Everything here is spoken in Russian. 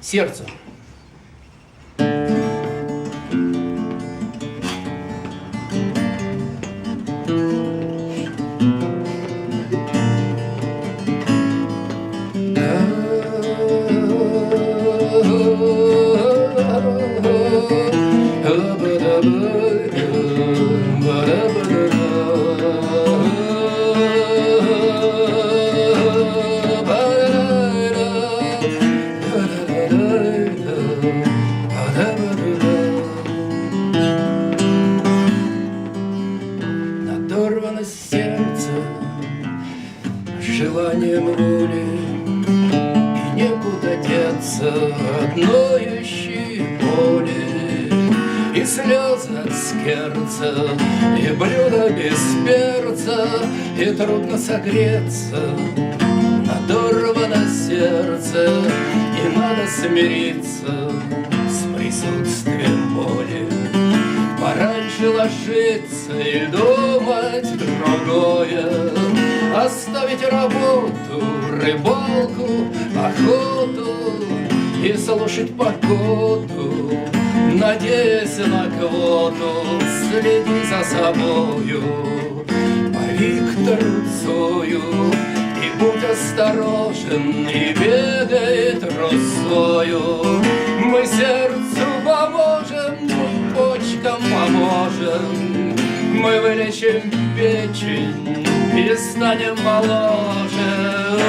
сердце. Надорвано сердце желанием воли, и некуда деться от ноющей боли, и слезы от скерца, и блюдо без перца, и трудно согреться. Надорвано сердце, и надо смириться с присутствием боли. Пораньше ложиться и думать другое, оставить работу, рыбалку, охоту и слушать погоду, надеясь на квоту, следи за собою по Виктору Цою. И будь осторожен, не бегай трусою. Мы сердцу поможем, мы почкам поможем, мы вылечим печень и станем моложе.